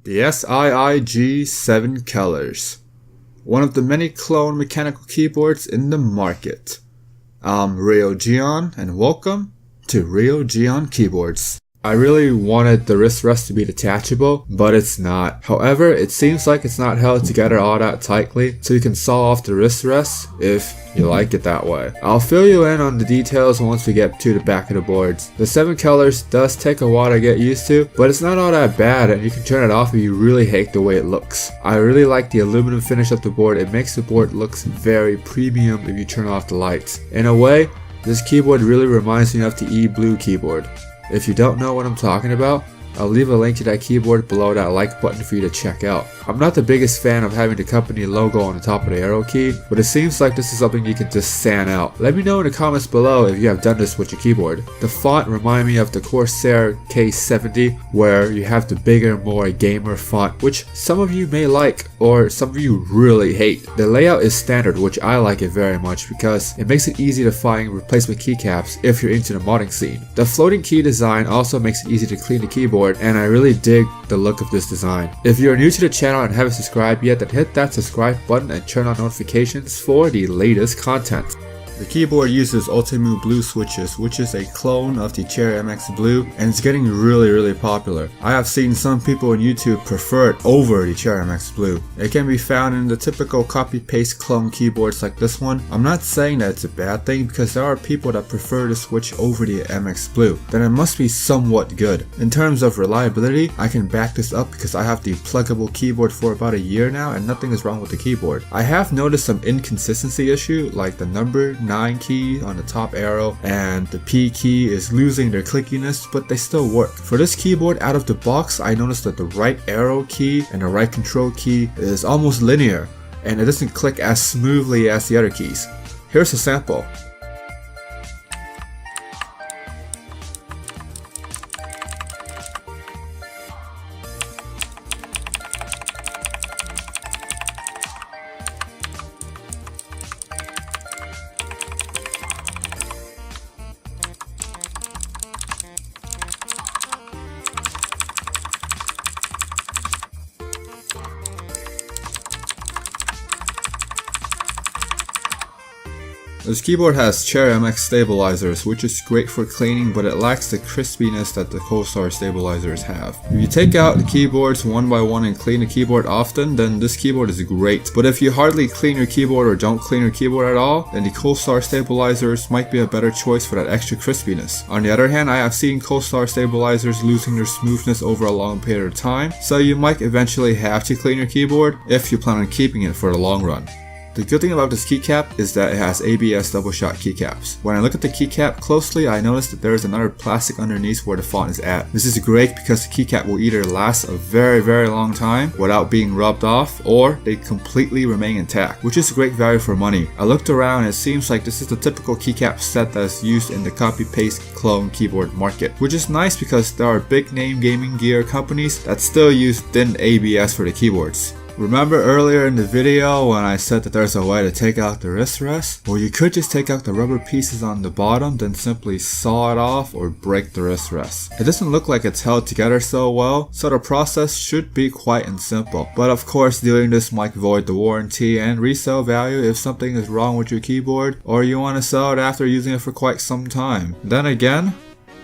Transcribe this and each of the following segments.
The Siig 7 colors, one of the many clone mechanical keyboards in the market. I'm Ryojion and welcome to Ryojion Keyboards. I really wanted the wrist rest to be detachable, but it's not. However, it seems like it's not held together all that tightly, so you can saw off the wrist rest if you like it that way. I'll fill you in on the details once we get to the back of the boards. The 7 colors does take a while to get used to, but it's not all that bad and you can turn it off if you really hate the way it looks. I really like the aluminum finish of the board. It makes the board look very premium if you turn off the lights. In a way, this keyboard really reminds me of the E-Blue keyboard. If you don't know what I'm talking about, I'll leave a link to that keyboard below that like button for you to check out. I'm not the biggest fan of having the company logo on the top of the arrow key, but it seems like this is something you can just stand out. Let me know in the comments below if you have done this with your keyboard. The font reminds me of the Corsair K70, where you have the bigger, more gamer font, which some of you may like, or some of you really hate. The layout is standard, which I like it very much because it makes it easy to find replacement keycaps if you're into the modding scene. The floating key design also makes it easy to clean the keyboard, and I really dig the look of this design. If you're new to the channel and haven't subscribed yet, then hit that subscribe button and turn on notifications for the latest content. The keyboard uses Outemu blue switches, which is a clone of the Cherry MX Blue, and it's getting really popular. I have seen some people on YouTube prefer it over the Cherry MX Blue. It can be found in the typical copy-paste clone keyboards like this one. I'm not saying that it's a bad thing because there are people that prefer to switch over the MX Blue. Then it must be somewhat good. In terms of reliability, I can back this up because I have the pluggable keyboard for about a year now and nothing is wrong with the keyboard. I have noticed some inconsistency issue, like the number 9 key on the top arrow and the P key is losing their clickiness, but they still work. For this keyboard out of the box, I noticed that the right arrow key and the right control key is almost linear and it doesn't click as smoothly as the other keys. Here's a sample. This keyboard has Cherry MX stabilizers, which is great for cleaning, but it lacks the crispiness that the Corsair stabilizers have. If you take out the keyboards one by one and clean the keyboard often, then this keyboard is great. But if you hardly clean your keyboard or don't clean your keyboard at all, then the Corsair stabilizers might be a better choice for that extra crispiness. On the other hand, I have seen Corsair stabilizers losing their smoothness over a long period of time, so you might eventually have to clean your keyboard if you plan on keeping it for the long run. The good thing about this keycap is that it has ABS double shot keycaps. When I look at the keycap closely, I notice that there is another plastic underneath where the font is at. This is great because the keycap will either last a very long time without being rubbed off, or they completely remain intact, which is great value for money. I looked around and it seems like this is the typical keycap set that is used in the copy-paste clone keyboard market, which is nice because there are big name gaming gear companies that still use thin ABS for the keyboards. Remember earlier in the video when I said that there's a way to take out the wrist rest? Well, you could just take out the rubber pieces on the bottom, then simply saw it off or break the wrist rest. It doesn't look like it's held together so well, so the process should be quite simple. But of course, doing this might void the warranty and resale value if something is wrong with your keyboard, or you want to sell it after using it for quite some time. Then again,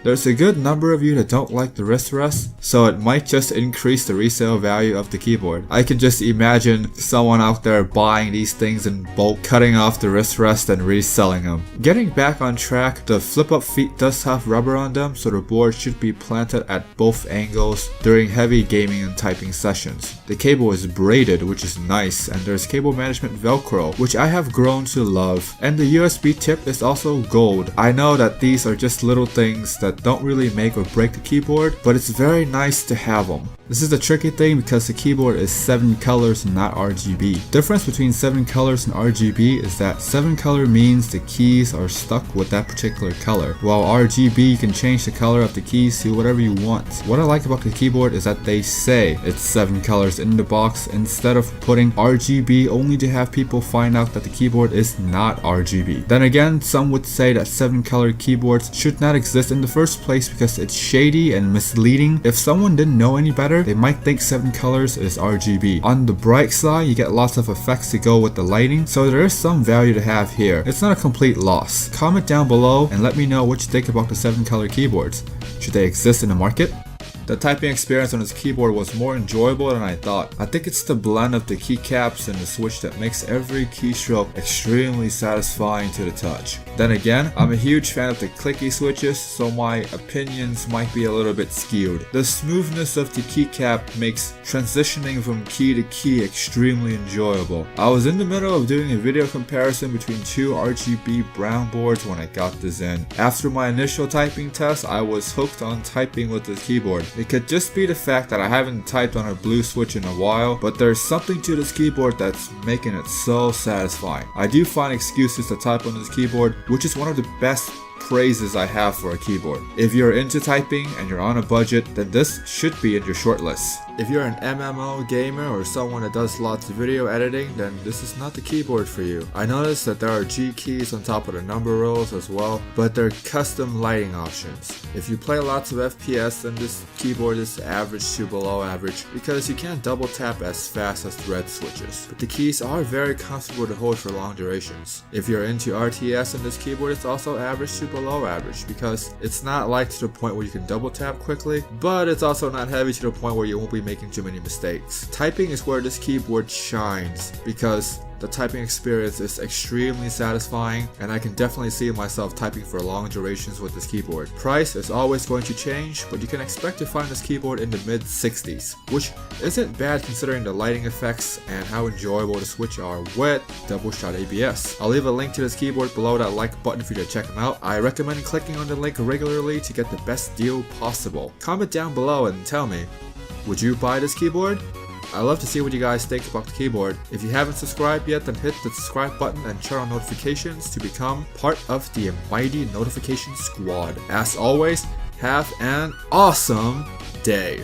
there's a good number of you that don't like the wrist rest, so it might just increase the resale value of the keyboard. I can just imagine someone out there buying these things in bulk, cutting off the wrist rest and reselling them. Getting back on track, the flip-up feet does have rubber on them, so the board should be planted at both angles during heavy gaming and typing sessions. The cable is braided, which is nice, and there's cable management velcro, which I have grown to love. And the USB tip is also gold. I know that these are just little things that don't really make or break the keyboard, but it's very nice to have them. This is the tricky thing because the keyboard is 7 colors, not RGB. Difference between 7 colors and RGB is that 7 color means the keys are stuck with that particular color, while RGB you can change the color of the keys to whatever you want. What I like about the keyboard is that they say it's 7 colors in the box instead of putting RGB only to have people find out that the keyboard is not RGB. Then again, some would say that 7 color keyboards should not exist in the first first place because it's shady and misleading. If someone didn't know any better, they might think 7 colors is RGB. On the bright side, you get lots of effects to go with the lighting, so there is some value to have here. It's not a complete loss. Comment down below and let me know what you think about the 7 color keyboards. Should they exist in the market? The typing experience on this keyboard was more enjoyable than I thought. I think it's the blend of the keycaps and the switch that makes every keystroke extremely satisfying to the touch. Then again, I'm a huge fan of the clicky switches, so my opinions might be a little bit skewed. The smoothness of the keycap makes transitioning from key to key extremely enjoyable. I was in the middle of doing a video comparison between 2 RGB brown boards when I got this in. After my initial typing test, I was hooked on typing with this keyboard. It could just be the fact that I haven't typed on a blue switch in a while, but there's something to this keyboard that's making it so satisfying. I do find excuses to type on this keyboard, which is one of the best praises I have for a keyboard. If you're into typing and you're on a budget, then this should be in your shortlist. If you're an MMO gamer or someone that does lots of video editing, then this is not the keyboard for you. I noticed that there are G keys on top of the number rows as well, but they're custom lighting options. If you play lots of FPS, then this keyboard is average to below average because you can't double tap as fast as the red switches. But the keys are very comfortable to hold for long durations. If you're into RTS, then this keyboard is also average to below average because it's not light to the point where you can double tap quickly, but it's also not heavy to the point where you won't be making too many mistakes. Typing is where this keyboard shines because the typing experience is extremely satisfying, and I can definitely see myself typing for long durations with this keyboard. Price is always going to change, but you can expect to find this keyboard in the mid-60s, which isn't bad considering the lighting effects and how enjoyable the switch are with double shot ABS. I'll leave a link to this keyboard below that like button for you to check them out. I recommend clicking on the link regularly to get the best deal possible. Comment down below and tell me, would you buy this keyboard? I'd love to see what you guys think about the keyboard. If you haven't subscribed yet, then hit the subscribe button and turn on notifications to become part of the mighty notification squad. As always, have an awesome day.